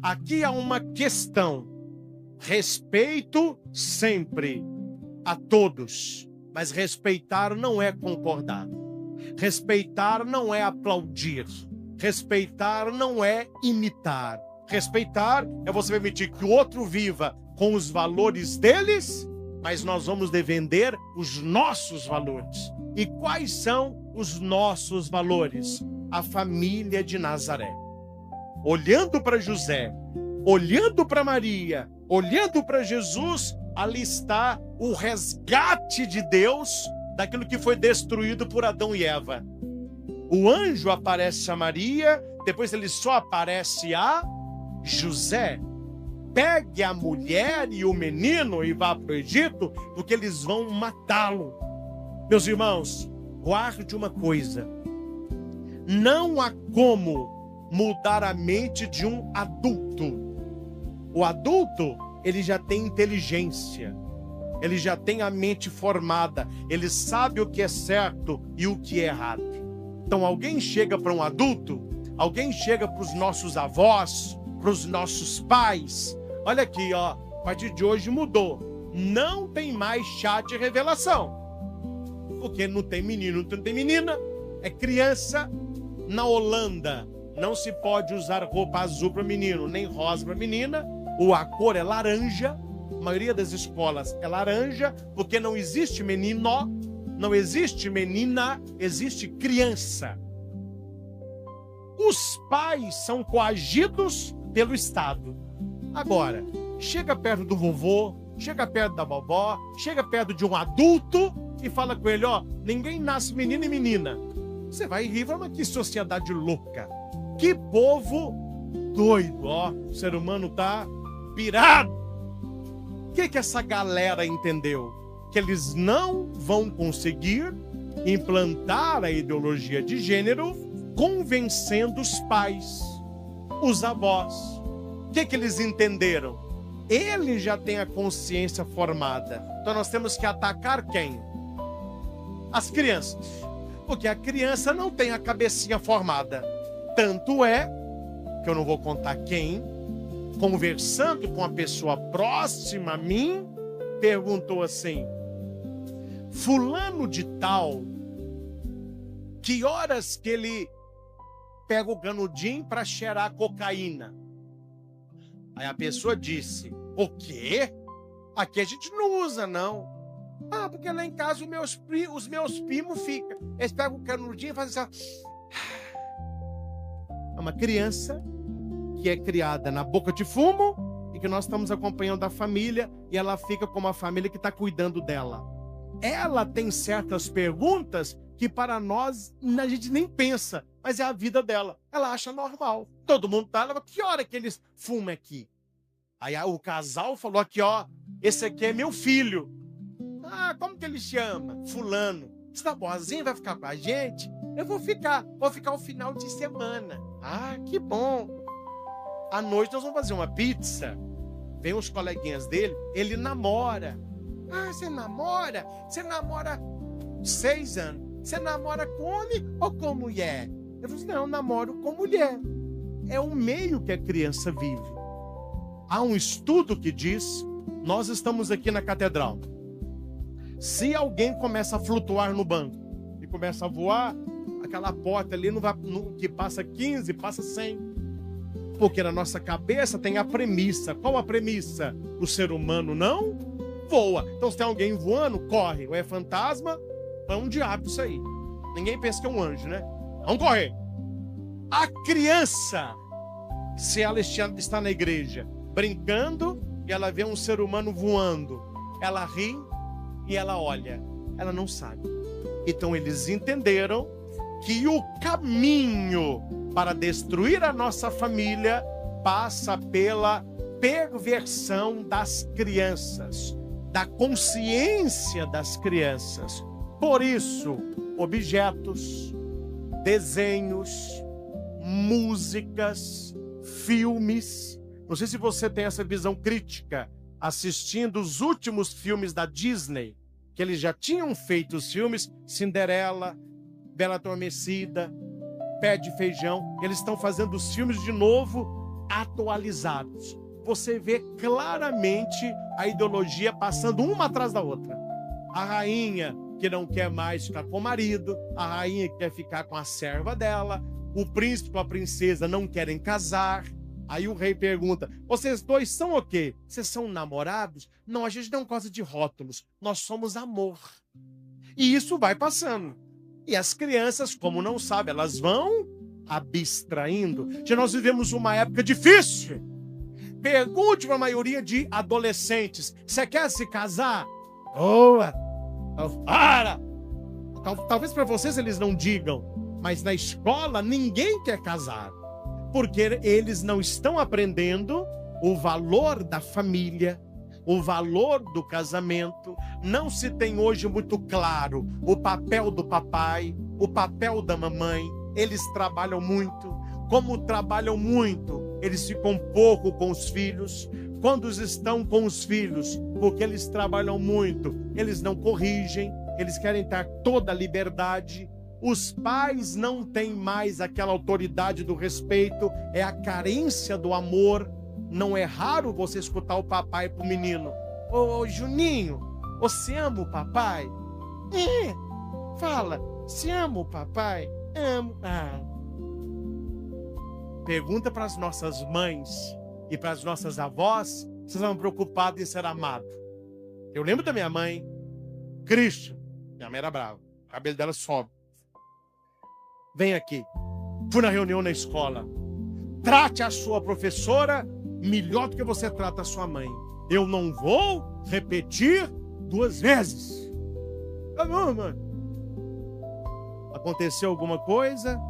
Aqui há uma questão. Respeito sempre a todos, mas respeitar não é concordar. Respeitar não é aplaudir. Respeitar não é imitar. Respeitar é você permitir que o outro viva com os valores deles, mas nós vamos defender os nossos valores. E quais são os nossos valores? A família de Nazaré. Olhando para José, olhando para Maria, olhando para Jesus, ali está o resgate de Deus daquilo que foi destruído por Adão e Eva. O anjo aparece a Maria, depois ele só aparece a José. Pegue a mulher e o menino e vá para o Egito, porque eles vão matá-lo. Meus irmãos, guarde uma coisa. Não há como mudar a mente de um adulto. O adulto, ele já tem inteligência. Ele já tem a mente formada. Ele sabe o que é certo e o que é errado. Então alguém chega para um adulto, alguém chega para os nossos avós, para os nossos pais. Olha aqui, ó, a partir de hoje mudou. Não tem mais chá de revelação. Porque não tem menino, não tem menina. É criança. Na Holanda, não se pode usar roupa azul para menino, nem rosa para menina. A cor é laranja. A maioria das escolas é laranja, porque não existe menino, não existe menina, existe criança. Os pais são coagidos pelo Estado. Agora, chega perto do vovô, chega perto da vovó, chega perto de um adulto e fala com ele, ó, ninguém nasce menino e menina. Você vai rir, mas que sociedade louca. Que povo doido, ó. O ser humano tá pirado. O que essa galera entendeu? Que eles não vão conseguir implantar a ideologia de gênero convencendo os pais, os avós. O que eles entenderam? Ele já tem a consciência formada. Então nós temos que atacar quem? As crianças. Porque a criança não tem a cabecinha formada. Tanto é, que eu não vou contar quem, conversando com a pessoa próxima a mim, perguntou assim, fulano de tal, que horas que ele pega o canudinho para cheirar cocaína? Aí a pessoa disse, o quê? Aqui a gente não usa, não. Ah, porque lá em casa os meus primos ficam. Eles pegam o canudinho e fazem assim. É uma criança que é criada na boca de fumo e que nós estamos acompanhando a família e ela fica como a família que está cuidando dela. Ela tem certas perguntas que para nós a gente nem pensa, mas é a vida dela. Ela acha normal. Todo mundo tá, ela fala, que hora que eles fumam aqui? Aí o casal falou aqui, ó, esse aqui é meu filho. Ah, como que ele chama? Fulano. Você tá boazinho, vai ficar com a gente? Eu vou ficar o final de semana. Ah, que bom. À noite nós vamos fazer uma pizza. Vem uns coleguinhas dele, ele namora. Ah, você namora? Você namora 6 anos. Você namora com homem ou com mulher? Eu falei, não, eu namoro com mulher. É o meio que a criança vive. Há um estudo que diz, nós estamos aqui na catedral. Se alguém começa a flutuar no banco e começa a voar, aquela porta ali que passa 15, passa 100. Porque na nossa cabeça tem a premissa. Qual a premissa? O ser humano não voa. Então se tem alguém voando, corre. Ou é fantasma, ou é um diabo isso aí. Ninguém pensa que é um anjo, né? Vamos correr. A criança, se ela está na igreja brincando e ela vê um ser humano voando, ela ri e ela olha. Ela não sabe. Então eles entenderam que o caminho para destruir a nossa família passa pela perversão das crianças, da consciência das crianças. Por isso, objetos, desenhos, músicas, filmes. Não sei se você tem essa visão crítica assistindo os últimos filmes da Disney, que eles já tinham feito os filmes Cinderela, Bela Adormecida, Pé de Feijão. Eles estão fazendo os filmes de novo atualizados. Você vê claramente a ideologia passando uma atrás da outra. A rainha que não quer mais ficar com o marido, a rainha que quer ficar com a serva dela, o príncipe ou a princesa não querem casar. Aí o rei pergunta: vocês dois são o quê? Vocês são namorados? Não, a gente não gosta de rótulos, nós somos amor. E isso vai passando. E as crianças, como não sabem, elas vão abstraindo. Já nós vivemos uma época difícil. Pergunte para a maioria de adolescentes: você quer se casar? Boa! Para! Talvez para vocês eles não digam, mas na escola ninguém quer casar. Porque eles não estão aprendendo o valor da família, o valor do casamento. Não se tem hoje muito claro o papel do papai, o papel da mamãe. Eles trabalham muito. Como trabalham muito, eles ficam pouco com os filhos. Quando estão com os filhos, porque eles trabalham muito, eles não corrigem, eles querem ter toda a liberdade. Os pais não têm mais aquela autoridade do respeito, é a carência do amor. Não é raro você escutar o papai pro menino: ô Juninho, você ama o papai? Fala, você ama o papai? Amo. Pergunta para as nossas mães e para as nossas avós se estão preocupados em ser amado. Eu lembro da minha mãe, Cristo, minha mãe era brava, o cabelo dela sobe. Vem aqui, fui na reunião na escola, trate a sua professora melhor do que você trata a sua mãe. Eu não vou repetir 2 vezes. Tá bom, mãe. Aconteceu alguma coisa,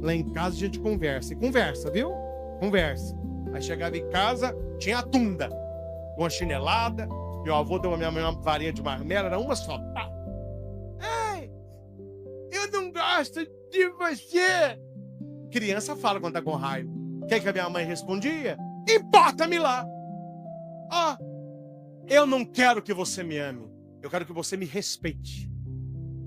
lá em casa a gente conversa. E conversa, viu? Conversa. Aí chegava em casa, tinha a tunda, uma chinelada. Meu avô deu a minha mãe uma varinha de marmelo, era uma só. Pá. Ei, eu não gosto de você. Criança fala quando tá com raiva. O que a minha mãe respondia? Importa-me lá. Eu não quero que você me ame. Eu quero que você me respeite.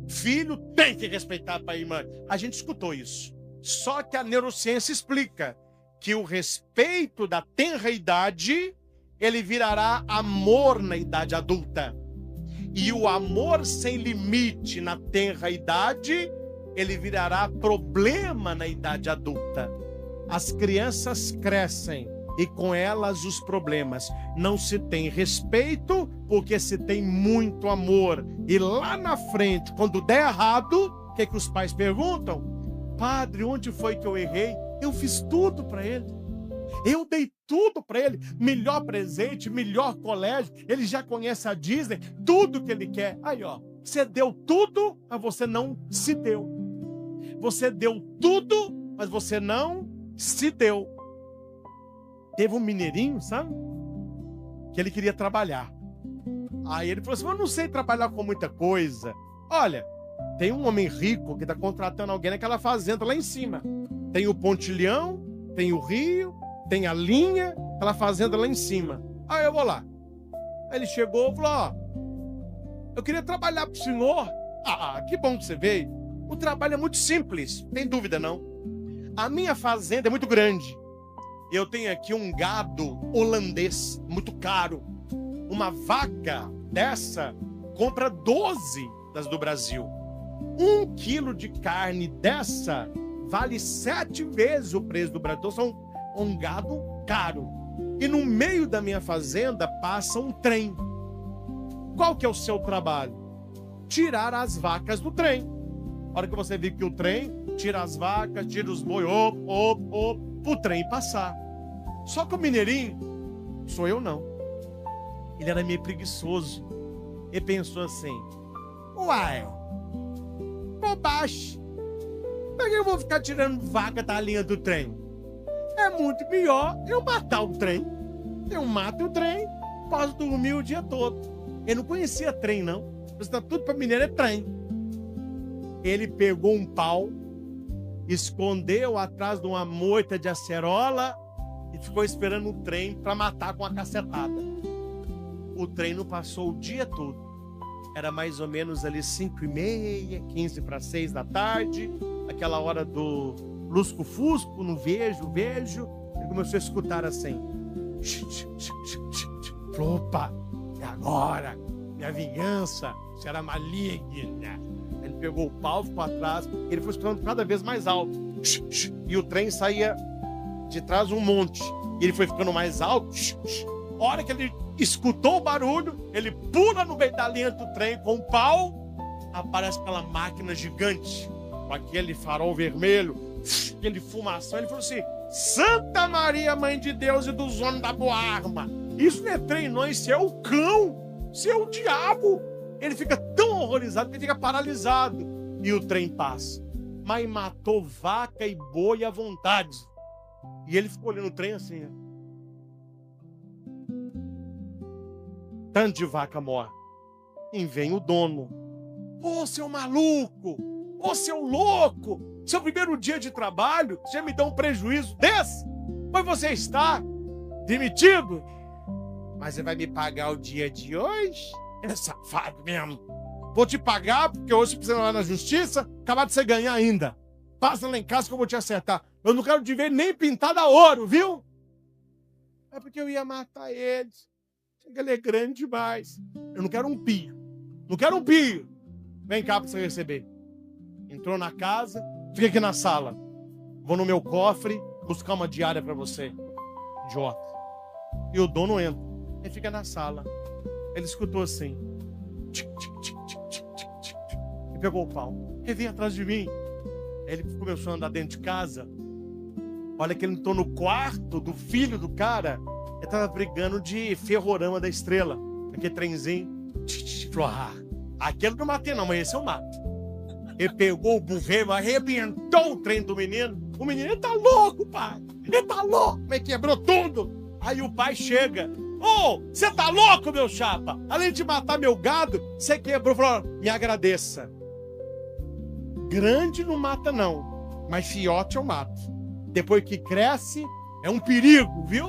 Filho tem que respeitar pai e mãe. A gente escutou isso. Só que a neurociência explica que o respeito da tenra idade, ele virará amor na idade adulta. E o amor sem limite na tenra idade, ele virará problema na idade adulta. As crianças crescem e com elas os problemas. Não se tem respeito porque se tem muito amor. E lá na frente, quando der errado, o que os pais perguntam? Padre, onde foi que eu errei? Eu fiz tudo para ele. Eu dei tudo para ele. Melhor presente, melhor colégio. Ele já conhece a Disney, tudo que ele quer. Aí, ó, você deu tudo, mas você não se deu. Você deu tudo, mas você não se deu. Teve um mineirinho, sabe? Que ele queria trabalhar. Aí ele falou assim: eu não sei trabalhar com muita coisa. Olha, tem um homem rico que está contratando alguém naquela fazenda lá em cima. Tem o pontilhão, tem o rio, tem a linha, aquela fazenda lá em cima. Aí eu vou lá. Aí ele chegou e falou: ó, eu queria trabalhar pro senhor. Que bom que você veio. O trabalho é muito simples, não tem dúvida não. A minha fazenda é muito grande. Eu tenho aqui um gado holandês, muito caro. Uma vaca dessa compra 12 das do Brasil. 1 quilo de carne dessa vale 7 vezes o preço do Brasil. Então, são um gado caro. E no meio da minha fazenda passa um trem. Qual que é o seu trabalho? Tirar as vacas do trem. A hora que você vê que o trem tira as vacas, tira os boi, o trem passar. Só que o mineirinho, sou eu não. Ele era meio preguiçoso. Ele pensou assim: uai, bobagem. Por que eu vou ficar tirando vaca da linha do trem? É muito melhor eu matar o trem. Eu mato o trem, posso dormir o dia todo. Ele não conhecia trem, não. Você tá tudo para mineiro é trem. Ele pegou um pau, escondeu atrás de uma moita de acerola e ficou esperando o trem para matar com a cacetada. O trem não passou o dia todo. Era mais ou menos ali 5h30, 5:45 da tarde, aquela hora do lusco-fusco, não vejo. Ele começou a escutar assim. Falou, opa, é agora. Minha vingança será maligna. Ele pegou o pau, ficou atrás. Ele foi escutando cada vez mais alto. E o trem saía de trás de um monte. E ele foi ficando mais alto. A hora que ele escutou o barulho, ele pula no meio da linha do trem com o pau. Aparece aquela máquina gigante, com aquele farol vermelho, aquele fumação. Ele falou assim: Santa Maria, Mãe de Deus e dos homens da boa arma. Isso não é trem, não, isso é o cão, isso é o diabo. Ele fica tão horrorizado que ele fica paralisado. E o trem passa. Mas matou vaca e boi à vontade. E ele ficou olhando o trem assim. Tanto de vaca morre. E vem o dono. Ô, seu maluco! Ô, seu louco! Seu primeiro dia de trabalho, você me dá um prejuízo desse? Pois você está demitido? Mas você vai me pagar o dia de hoje? É safado mesmo. Vou te pagar, porque hoje você precisa ir lá na justiça, acabar de você ganhar ainda. Passa lá em casa que eu vou te acertar. Eu não quero te ver nem pintado a ouro, viu? É porque eu ia matar eles. Ele é grande demais. Eu não quero um pio. Não quero um pio. Vem cá para você receber. Entrou na casa, fica aqui na sala. Vou no meu cofre buscar uma diária para você. Idiota. E o dono entra. Ele fica na sala. Ele escutou assim. Tic, tic, tic, tic, tic, tic, tic. E pegou o pau. Ele veio atrás de mim. Ele começou a andar dentro de casa. Olha que ele entrou no quarto do filho do cara. Ele estava brigando de ferrorama da estrela. Aquele trenzinho. Falou, aquele não matei não, mas esse eu mato. Ele pegou o buveiro, arrebentou o trem do menino. O menino, ele tá louco, pai. Ele tá louco. Mas quebrou tudo. Aí o pai chega. Ô, você tá louco, meu chapa? Além de matar meu gado, você quebrou. Falou, me agradeça. Grande não mata não, mas fiote eu mato. Depois que cresce, é um perigo, viu?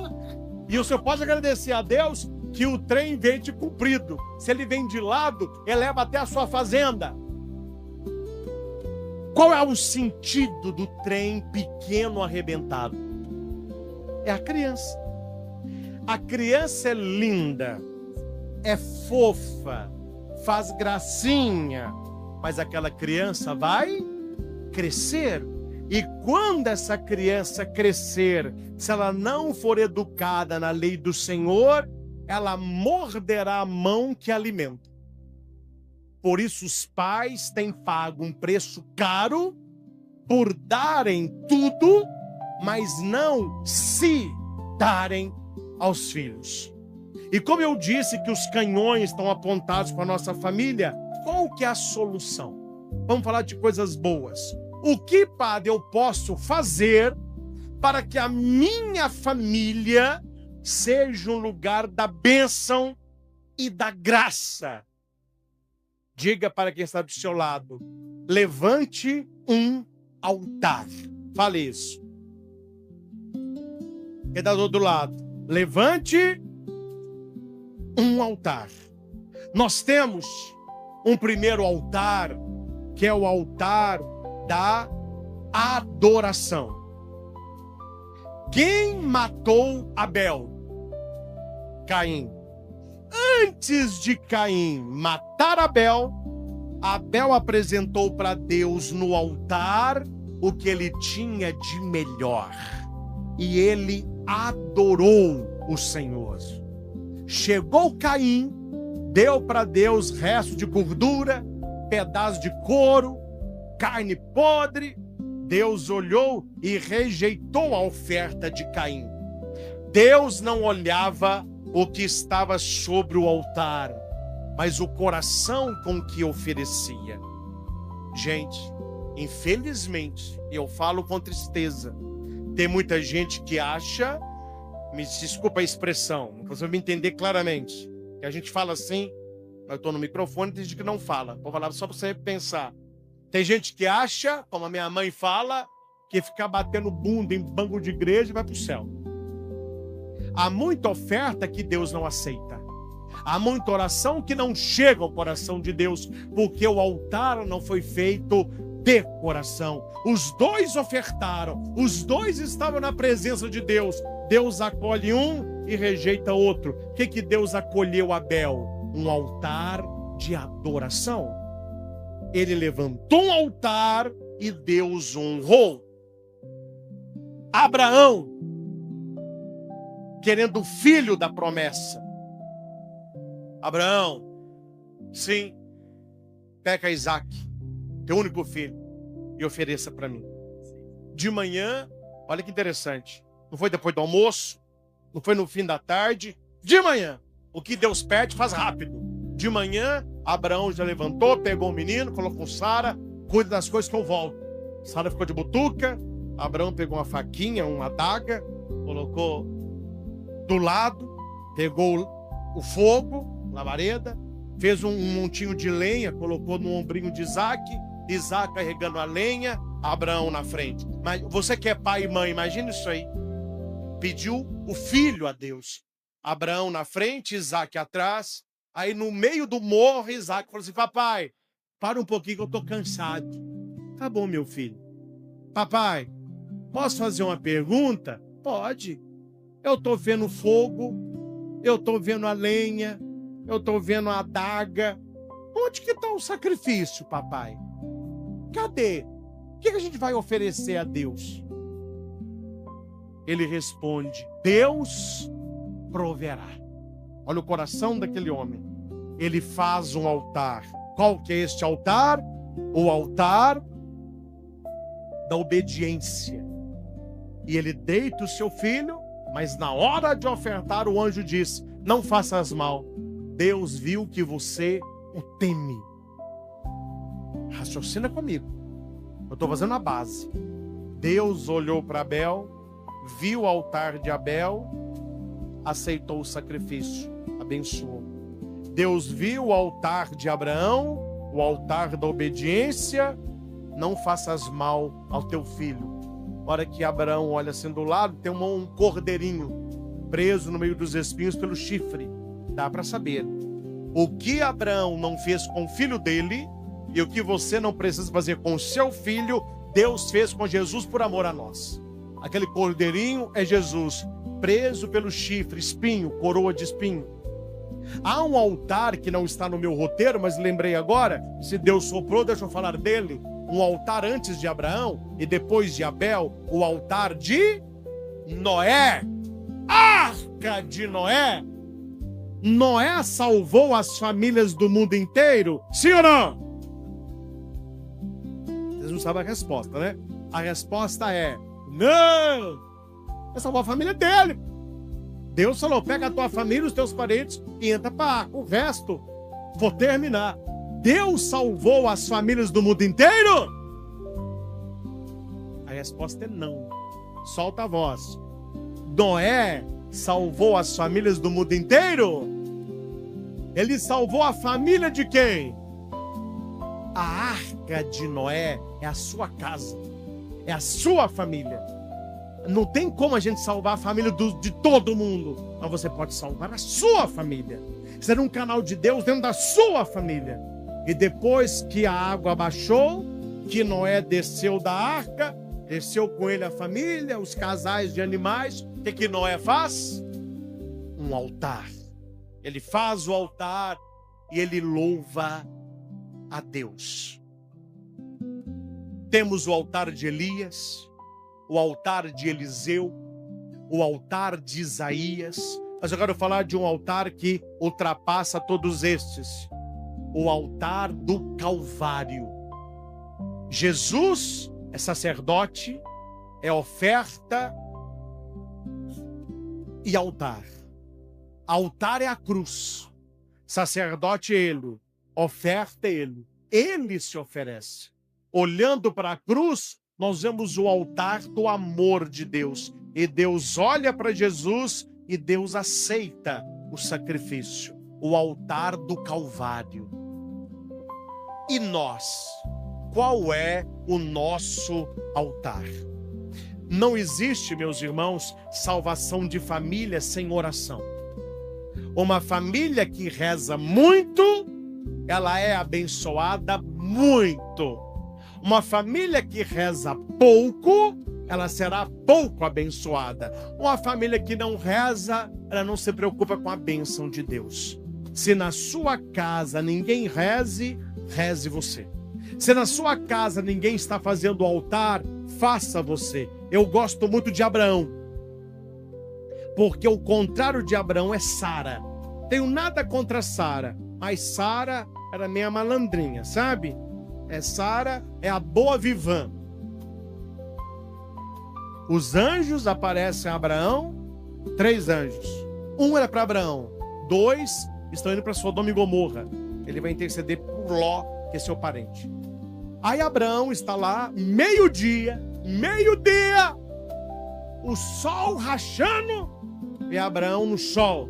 E o senhor pode agradecer a Deus que o trem vem de comprido. Se ele vem de lado, ele leva até a sua fazenda. Qual é o sentido do trem pequeno arrebentado? É a criança. A criança é linda, é fofa, faz gracinha, mas aquela criança vai crescer. E quando essa criança crescer, se ela não for educada na lei do Senhor, ela morderá a mão que alimenta. Por isso os pais têm pago um preço caro por darem tudo, mas não se darem aos filhos. E como eu disse que os canhões estão apontados para a nossa família, qual que é a solução? Vamos falar de coisas boas. O que, padre, eu posso fazer para que a minha família seja um lugar da bênção e da graça? Diga para quem está do seu lado, levante um altar. Fale isso. Quem está do outro lado, levante um altar. Nós temos um primeiro altar, que é o altar da adoração. Quem matou Abel? Caim. Antes de Caim matar Abel, Abel apresentou para Deus no altar o que ele tinha de melhor. E ele adorou o Senhor. Chegou Caim, deu para Deus resto de gordura, pedaço de couro, carne podre. Deus olhou e rejeitou a oferta de Caim. Deus não olhava o que estava sobre o altar, mas o coração com que oferecia. Gente, infelizmente, eu falo com tristeza, tem muita gente que acha, me desculpa a expressão, não precisa me entender claramente, que a gente fala assim, eu estou no microfone, tem gente que não fala, vou falar só para você pensar. Tem gente que acha, como a minha mãe fala, que ficar batendo bunda em banco de igreja vai para o céu. Há muita oferta que Deus não aceita. Há muita oração que não chega ao coração de Deus, porque o altar não foi feito de coração. Os dois ofertaram, os dois estavam na presença de Deus, Deus acolhe um e rejeita outro. O que Deus acolheu Abel? Um altar de adoração. Ele levantou um altar e Deus honrou. Abraão, querendo o filho da promessa. Abraão, sim, pega Isaac, teu único filho, e ofereça para mim. De manhã, olha que interessante, não foi depois do almoço, não foi no fim da tarde, de manhã. O que Deus pede, faz rápido. De manhã, Abraão já levantou, pegou o menino, falou com Sara, cuida das coisas que eu volto. Sara ficou de butuca, Abraão pegou uma faquinha, uma adaga, colocou do lado, pegou o fogo, labareda, fez um montinho de lenha, colocou no ombrinho de Isaac, Isaac carregando a lenha, Abraão na frente. Mas você que é pai e mãe, imagina isso aí. Pediu o filho a Deus. Abraão na frente, Isaac atrás. Aí no meio do morro, Isaac falou assim: papai, para um pouquinho que eu estou cansado. Tá bom, meu filho. Papai, posso fazer uma pergunta? Pode. Eu estou vendo fogo, eu estou vendo a lenha, eu estou vendo a adaga. Onde que está o sacrifício, papai? Cadê? O que a gente vai oferecer a Deus? Ele responde: Deus proverá. Olha o coração daquele homem. Ele faz um altar. Qual que é este altar? O altar da obediência. E ele deita o seu filho, mas na hora de ofertar, o anjo diz: não faças mal. Deus viu que você o teme. Raciocina comigo. Eu estou fazendo a base. Deus olhou para Abel, viu o altar de Abel, aceitou o sacrifício, abençoou. Deus viu o altar de Abraão, o altar da obediência, não faças mal ao teu filho. Na hora que Abraão olha assim do lado, tem um cordeirinho preso no meio dos espinhos pelo chifre. Dá para saber. O que Abraão não fez com o filho dele e o que você não precisa fazer com o seu filho, Deus fez com Jesus por amor a nós. Aquele cordeirinho é Jesus, preso pelo chifre, espinho, coroa de espinho. Há um altar que não está no meu roteiro, mas lembrei agora, se Deus soprou, deixa eu falar dele. Um altar antes de Abraão e depois de Abel, o altar de Noé. Arca de Noé. Noé salvou as famílias do mundo inteiro? Sim ou não? Vocês não sabem a resposta, né? A resposta é não. Ele salvou a família dele. Deus falou: pega a tua família, os teus parentes e entra para a arca. O resto, vou terminar. Deus salvou as famílias do mundo inteiro? A resposta é não. Solta a voz. Noé salvou as famílias do mundo inteiro? Ele salvou a família de quem? A arca de Noé é a sua casa, é a sua família. Não tem como a gente salvar a família de todo mundo, mas você pode salvar a sua família. Ser um canal de Deus dentro da sua família. E depois que a água baixou, que Noé desceu da arca, desceu com ele a família, os casais de animais, o que Noé faz? Um altar. Ele faz o altar e ele louva a Deus. Temos o altar de Elias, o altar de Eliseu, o altar de Isaías. Mas eu quero falar de um altar que ultrapassa todos estes. O altar do Calvário. Jesus é sacerdote, é oferta e altar. Altar é a cruz. Sacerdote é ele, oferta é ele. Ele se oferece. Olhando para a cruz, nós vemos o altar do amor de Deus. E Deus olha para Jesus e Deus aceita o sacrifício. O altar do Calvário. E nós? Qual é o nosso altar? Não existe, meus irmãos, salvação de família sem oração. Uma família que reza muito, ela é abençoada muito. Uma família que reza pouco, ela será pouco abençoada. Uma família que não reza, ela não se preocupa com a bênção de Deus. Se na sua casa ninguém reze, reze você. Se na sua casa ninguém está fazendo o altar, faça você. Eu gosto muito de Abraão, porque o contrário de Abraão é Sara. Tenho nada contra Sara, mas Sara era meio malandrinha, sabe? Sara é a boa vivã. Os anjos aparecem a Abraão, 3 anjos. 1 era para Abraão, 2 estão indo para Sodoma e Gomorra. Ele vai interceder por Ló, que é seu parente. Aí Abraão está lá, meio-dia, o sol rachando, e Abraão no sol,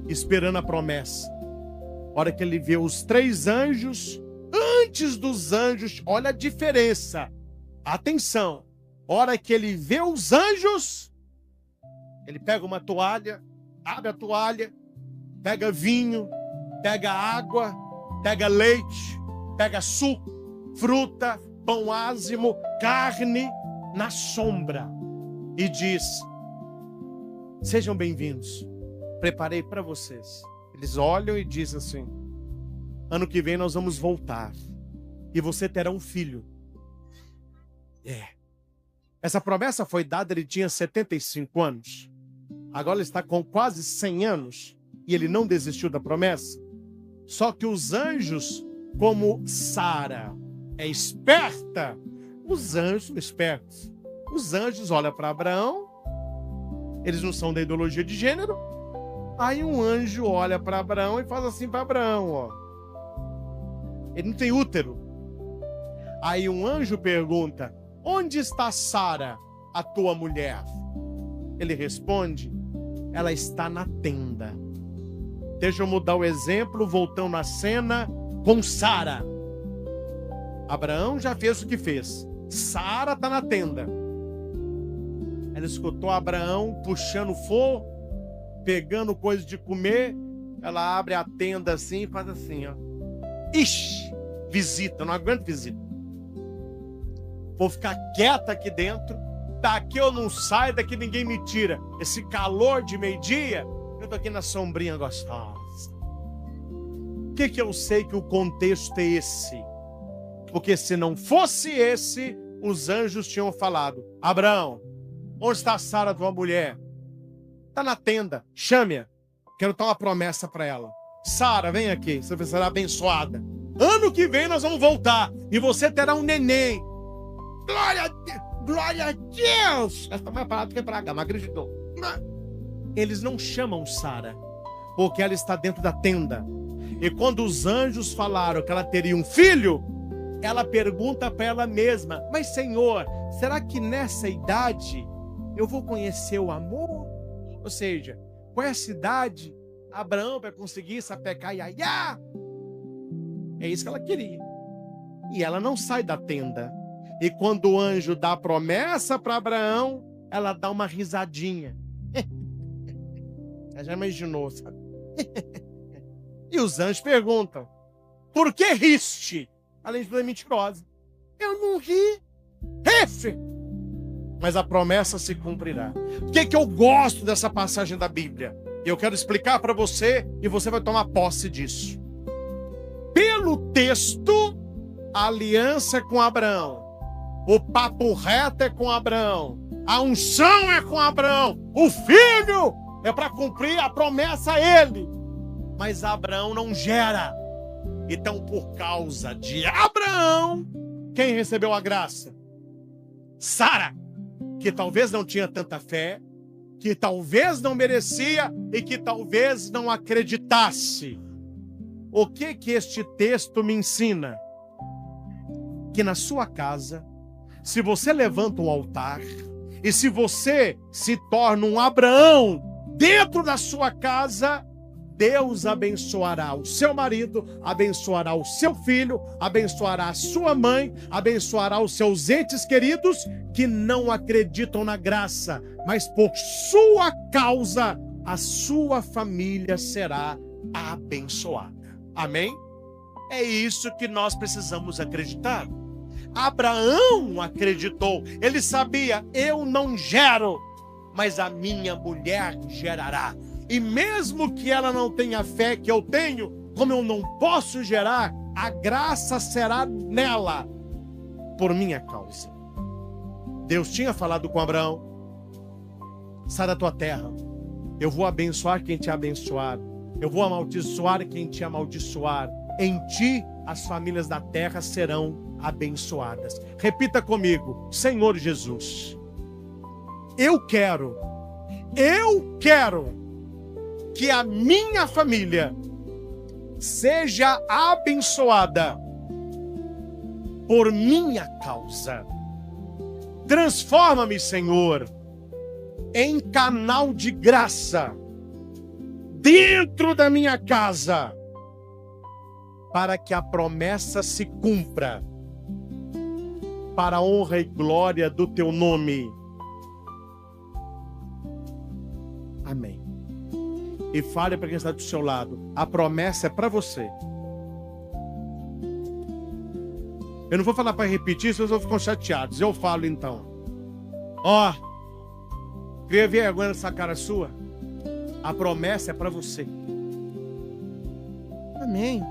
esperando a promessa. A hora que ele vê os 3 anjos, antes dos anjos, olha a diferença. Atenção. A hora que ele vê os anjos, ele pega uma toalha, abre a toalha, pega vinho, pega água, pega leite, pega suco, fruta, pão ázimo, carne, na sombra, e diz: sejam bem-vindos, preparei para vocês. Eles olham e dizem assim: ano que vem nós vamos voltar e você terá um filho. Essa promessa foi dada, ele tinha 75 anos. Agora ele está com quase 100 anos e ele não desistiu da promessa. Só que os anjos, como Sara é esperta, os anjos são espertos. Os anjos olham para Abraão, eles não são da ideologia de gênero. Aí um anjo olha para Abraão e faz assim para Abraão, ó. Ele não tem útero. Aí um anjo pergunta: onde está Sara, a tua mulher? Ele responde: ela está na tenda. Deixa eu mudar o exemplo, voltando na cena com Sara. Abraão já fez o que fez. Sara está na tenda. Ela escutou Abraão puxando fogo, pegando coisa de comer. Ela abre a tenda assim e faz assim, ó. Ixi, visita, não aguento visita. Vou ficar quieta aqui dentro. Daqui eu não saio, daqui ninguém me tira. Esse calor de meio-dia, eu tô aqui na sombrinha gostosa. O que eu sei que o contexto é esse? Porque se não fosse esse, os anjos tinham falado: Abraão, onde está Sara, tua mulher? Está na tenda, chame-a. Quero dar uma promessa para ela. Sara, vem aqui, você será abençoada. Ano que vem nós vamos voltar e você terá um neném. Glória a Deus! Glória a Deus! Essa é mais parada que pra cá, mas acreditou. Eles não chamam Sara, porque ela está dentro da tenda. E quando os anjos falaram que ela teria um filho, ela pergunta para ela mesma: mas Senhor, será que nessa idade eu vou conhecer o amor? Ou seja, com essa idade, Abraão vai conseguir sapecar Iaiá? É isso que ela queria. E ela não sai da tenda. E quando o anjo dá a promessa para Abraão, ela dá uma risadinha. Ela já imaginou, sabe? E os anjos perguntam: por que riste? Além de ser mentirosa. Eu não ri. Refe! Mas a promessa se cumprirá. O que eu gosto dessa passagem da Bíblia? Eu quero explicar para você e você vai tomar posse disso. Pelo texto, a aliança é com Abraão. O papo reto é com Abraão. A unção é com Abraão. O filho é para cumprir a promessa a ele. Mas Abraão não gera. Então, por causa de Abraão, quem recebeu a graça? Sara, que talvez não tinha tanta fé, que talvez não merecia e que talvez não acreditasse. O que este texto me ensina? Que na sua casa, se você levanta um altar e se você se torna um Abraão dentro da sua casa, Deus abençoará o seu marido, abençoará o seu filho, abençoará a sua mãe, abençoará os seus entes queridos que não acreditam na graça, mas por sua causa a sua família será abençoada. Amém? É isso que nós precisamos acreditar. Abraão acreditou. Ele sabia, eu não gero, mas a minha mulher gerará. E mesmo que ela não tenha a fé que eu tenho, como eu não posso gerar, a graça será nela, por minha causa. Deus tinha falado com Abraão: sai da tua terra, eu vou abençoar quem te abençoar, eu vou amaldiçoar quem te amaldiçoar, em ti as famílias da terra serão abençoadas. Repita comigo: Senhor Jesus, eu quero que a minha família seja abençoada por minha causa. Transforma-me, Senhor, em canal de graça dentro da minha casa, para que a promessa se cumpra, para a honra e glória do teu nome. Amém. E fale para quem está do seu lado: a promessa é para você. Eu não vou falar para repetir, senão vocês vão ficar chateados. Eu falo então. Ó, cria vergonha nessa cara sua. A promessa é para você. Amém.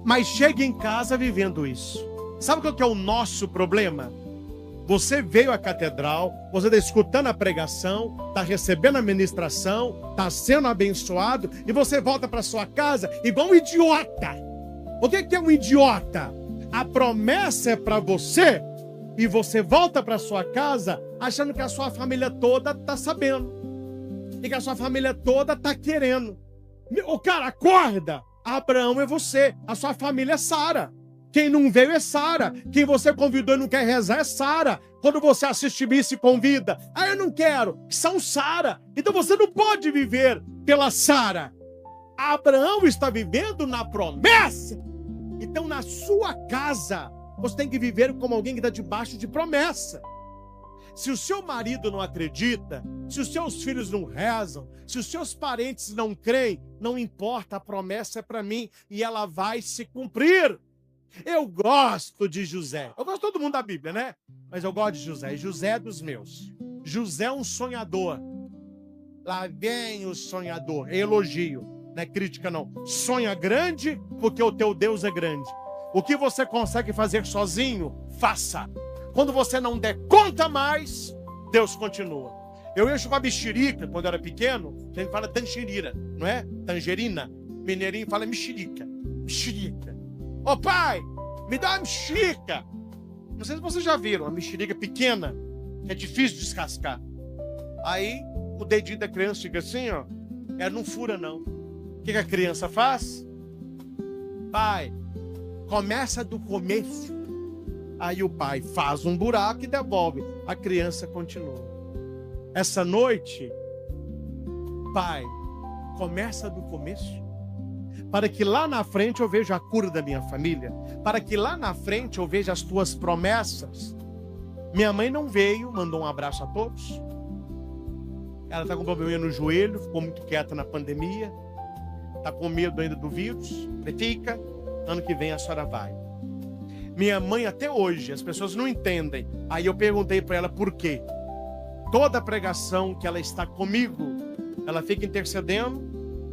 Mas chegue em casa vivendo isso. Sabe qual que é o nosso problema? Você veio à catedral, você está escutando a pregação, está recebendo a ministração, está sendo abençoado, e você volta para sua casa igual um idiota. O que é um idiota? A promessa é para você, e você volta para sua casa achando que a sua família toda está sabendo, e que a sua família toda está querendo. O cara, acorda! Abraão é você, a sua família é Sara. Quem não veio é Sara. Quem você convidou e não quer rezar é Sara. Quando você assiste missa e convida, eu não quero, são Sara. Então você não pode viver pela Sara. Abraão está vivendo na promessa. Então na sua casa, você tem que viver como alguém que está debaixo de promessa. Se o seu marido não acredita, se os seus filhos não rezam, se os seus parentes não creem, não importa, a promessa é para mim e ela vai se cumprir. Eu gosto de José. Eu gosto de todo mundo da Bíblia, né? Mas eu gosto de José. E José é dos meus. José é um sonhador. Lá vem o sonhador. É elogio, não é crítica não. Sonha grande porque o teu Deus é grande. O que você consegue fazer sozinho, faça. Quando você não der conta mais, Deus continua. Eu encho uma mexerica quando eu era pequeno. A gente fala tangerina, não é? Tangerina. Mineirinho fala mexerica. Mexerica. Ô pai, me dá uma mexerica. Não sei se vocês já viram, uma mexerica pequena, que é difícil de descascar. Aí o dedinho da criança fica assim, ó. Ela não fura não. O que a criança faz? Pai, começa do começo. Aí o pai faz um buraco e devolve. A criança continua. Essa noite, pai, começa do começo. Para que lá na frente eu veja a cura da minha família. Para que lá na frente eu veja as tuas promessas. Minha mãe não veio, mandou um abraço a todos. Ela está com um probleminha no joelho, ficou muito quieta na pandemia. Está com medo ainda do vírus. Fica, ano que vem a senhora vai. Minha mãe até hoje, as pessoas não entendem. Aí eu perguntei para ela por quê. Toda pregação que ela está comigo, ela fica intercedendo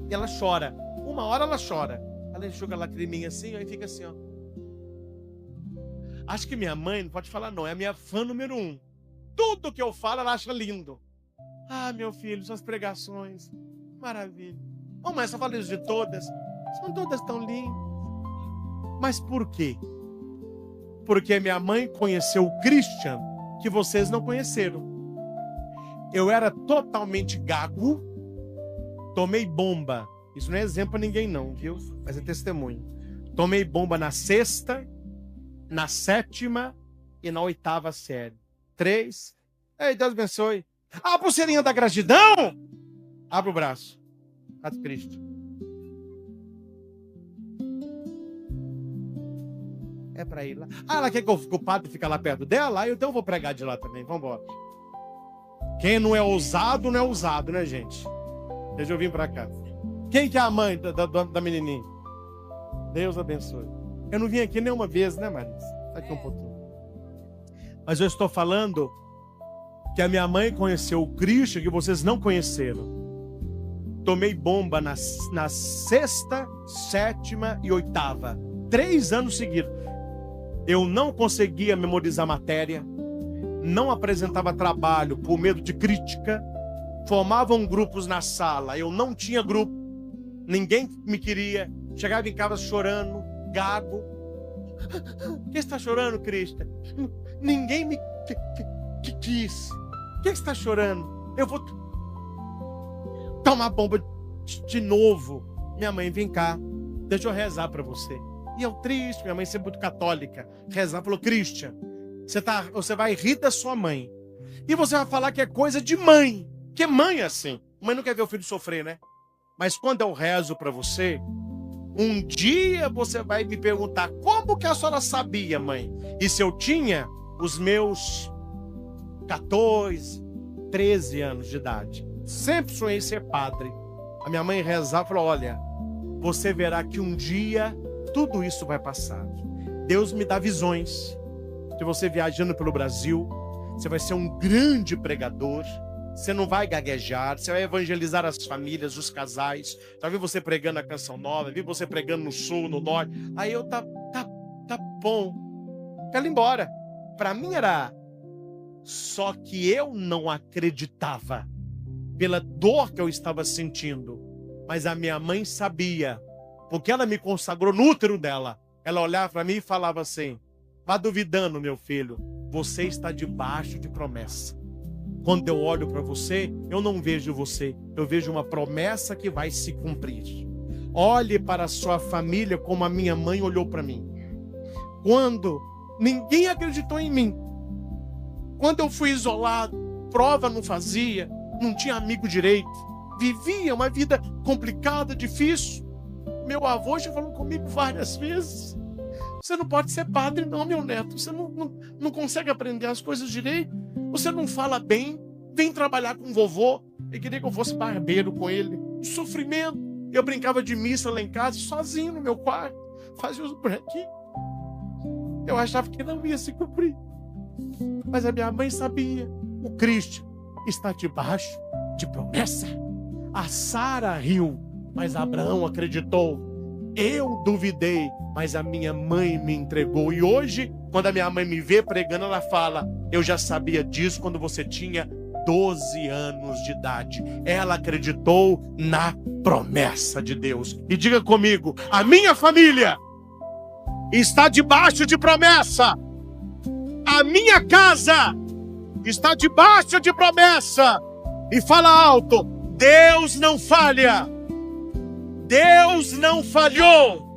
e ela chora. Uma hora ela chora. Ela enxuga a lacriminha assim, aí fica assim, ó. Acho que minha mãe, não pode falar não, é a minha fã número 1. Tudo que eu falo, ela acha lindo. Ah, meu filho, suas pregações, maravilha. Oh, mas só falo isso de todas. São todas tão lindas. Mas por quê? Porque minha mãe conheceu o Christian que vocês não conheceram. Eu era totalmente gago, tomei bomba. Isso não é exemplo para ninguém não, viu? Mas é testemunho. Tomei bomba na 6ª, na 7ª e na 8ª série. 3. Ei, Deus abençoe. Ah, a pulseirinha da gratidão? Abre o braço. Ato Cristo. É para ir lá. Ah, ela quer que o padre fique lá perto dela? Então eu vou pregar de lá também. Vamos embora. Quem não é ousado, não é usado, né, gente? Deixa eu vir para cá. Quem que é a mãe da menininha? Deus abençoe. Eu não vim aqui nenhuma vez, né, Marisa? Aqui um pouquinho. Mas eu estou falando que a minha mãe conheceu o Cristo que vocês não conheceram. Tomei bomba na 6ª, 7ª e 8ª. 3 anos seguidos. Eu não conseguia memorizar matéria. Não apresentava trabalho por medo de crítica. Formavam grupos na sala. Eu não tinha grupo. Ninguém me queria. Chegava em casa chorando, gago. Quem está chorando, Cristo? Ninguém me quis. Quem está chorando? Eu vou tomar bomba de novo. Minha mãe, vem cá. Deixa eu rezar para você. E eu triste, minha mãe sempre muito católica. Rezar, falou, Cristian, você vai rir da sua mãe. E você vai falar que é coisa de mãe. Que mãe é assim. Mãe não quer ver o filho sofrer, né? Mas quando eu rezo para você, um dia você vai me perguntar, como que a senhora sabia, mãe? E se eu tinha os meus 14, 13 anos de idade. Sempre sonhei ser padre. A minha mãe rezava e falou, olha, você verá que um dia tudo isso vai passar. Deus me dá visões. De você viajando pelo Brasil, você vai ser um grande pregador. Você não vai gaguejar, você vai evangelizar as famílias, os casais. Já vi você pregando a Canção Nova, vi você pregando no Sul, no Norte. Aí eu, tá bom. Quero ir embora. Para mim era... Só que eu não acreditava pela dor que eu estava sentindo. Mas a minha mãe sabia, porque ela me consagrou no útero dela. Ela olhava para mim e falava assim, vá duvidando, meu filho, você está debaixo de promessa. Quando eu olho para você, eu não vejo você, eu vejo uma promessa que vai se cumprir. Olhe para a sua família como a minha mãe olhou para mim. Quando ninguém acreditou em mim, quando eu fui isolado, prova não fazia, não tinha amigo direito, vivia uma vida complicada, difícil. Meu avô já falou comigo várias vezes, você não pode ser padre não, meu neto, você não consegue aprender as coisas direito. Você não fala bem, vem trabalhar com o vovô. Ele queria que eu fosse barbeiro com ele. Sofrimento. Eu brincava de missa lá em casa, sozinho no meu quarto. Fazia os branquinhos. Eu achava que não ia se cumprir. Mas a minha mãe sabia. O Cristo está debaixo de promessa. A Sara riu, mas Abraão acreditou. Eu duvidei, mas a minha mãe me entregou. E hoje, quando a minha mãe me vê pregando, ela fala, eu já sabia disso quando você tinha 12 anos de idade. Ela acreditou na promessa de Deus. E diga comigo, a minha família está debaixo de promessa. A minha casa está debaixo de promessa. E fala alto, Deus não falha. Deus não falhou.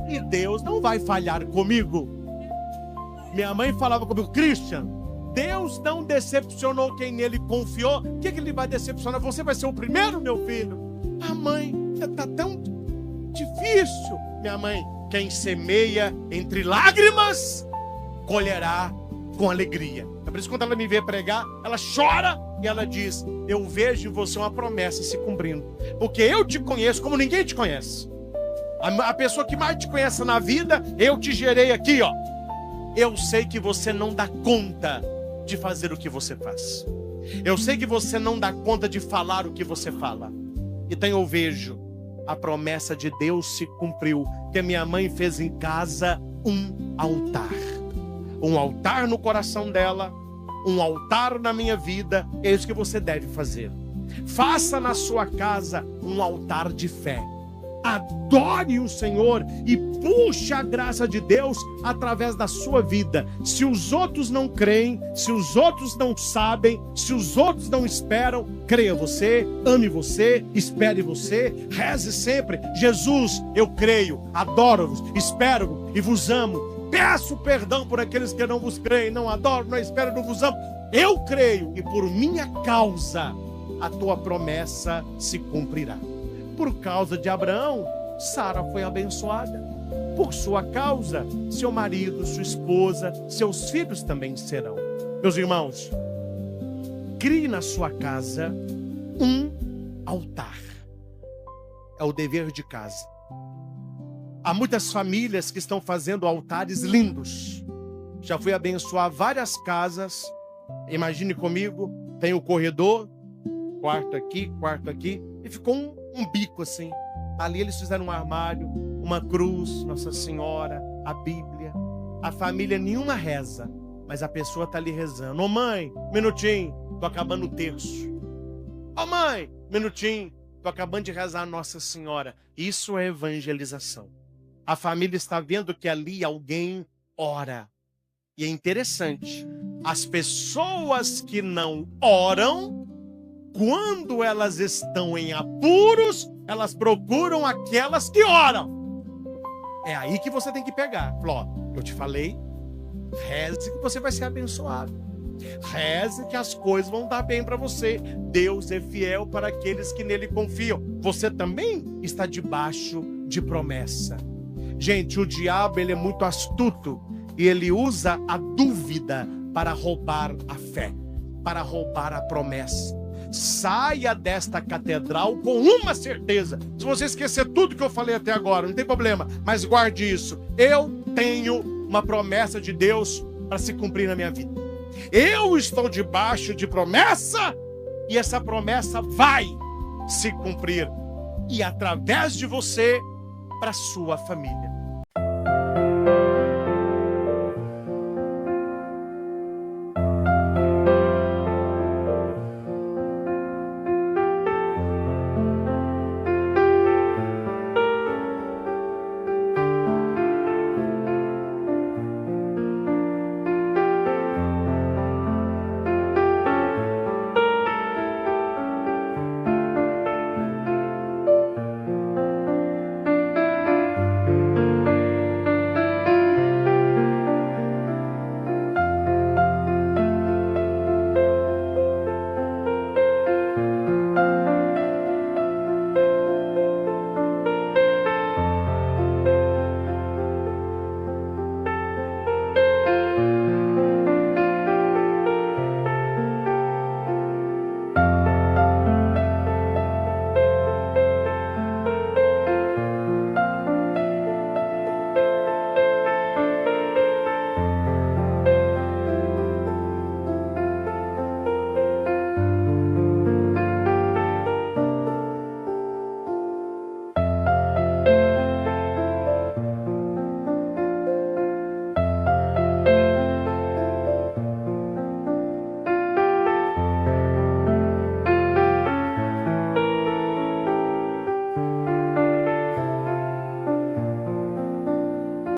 E Deus não vai falhar comigo. Minha mãe falava comigo, Christian, Deus não decepcionou quem nele confiou. O que ele vai decepcionar? Você vai ser o primeiro, meu filho. Ah, mãe, está tão difícil. Minha mãe, quem semeia entre lágrimas, colherá com alegria. É por isso que quando ela me vê pregar, ela chora e ela diz, eu vejo em você uma promessa se cumprindo. Porque eu te conheço como ninguém te conhece. A pessoa que mais te conhece na vida, eu te gerei aqui, ó. Eu sei que você não dá conta de fazer o que você faz. Eu sei que você não dá conta de falar o que você fala. Então eu vejo, a promessa de Deus se cumpriu. Que a minha mãe fez em casa um altar. Um altar no coração dela, um altar na minha vida. É isso que você deve fazer. Faça na sua casa um altar de fé. Adore o Senhor e puxe a graça de Deus através da sua vida. Se os outros não creem, se os outros não sabem, se os outros não esperam, creia você, ame você, espere você, reze sempre. Jesus, eu creio, adoro-vos, espero e vos amo. Peço perdão por aqueles que não vos creem, não adoram, não esperam, não vos amo. Eu creio e por minha causa a tua promessa se cumprirá. Por causa de Abraão, Sara foi abençoada. Por sua causa, seu marido, sua esposa, seus filhos também serão. Meus irmãos, crie na sua casa um altar. É o dever de casa. Há muitas famílias que estão fazendo altares lindos. Já fui abençoar várias casas. Imagine comigo, tem o corredor, quarto aqui, e ficou um bico assim. Ali eles fizeram um armário, uma cruz, Nossa Senhora, a Bíblia. A família nenhuma reza, mas a pessoa está ali rezando. Ô mãe, minutinho, tô acabando o terço. Ô mãe, minutinho, tô acabando de rezar a Nossa Senhora. Isso é evangelização. A família está vendo que ali alguém ora. E é interessante, as pessoas que não oram, quando elas estão em apuros, elas procuram aquelas que oram. É aí que você tem que pegar. Falou, ó, eu te falei, reze que você vai ser abençoado. Reze que as coisas vão dar bem para você. Deus é fiel para aqueles que nele confiam. Você também está debaixo de promessa. Gente, o diabo ele é muito astuto e ele usa a dúvida para roubar a fé, para roubar a promessa. Saia desta catedral com uma certeza. Se você esquecer tudo que eu falei até agora, não tem problema, mas guarde isso. Eu tenho uma promessa de Deus para se cumprir na minha vida. Eu estou debaixo de promessa e essa promessa vai se cumprir. E através de você, para sua família.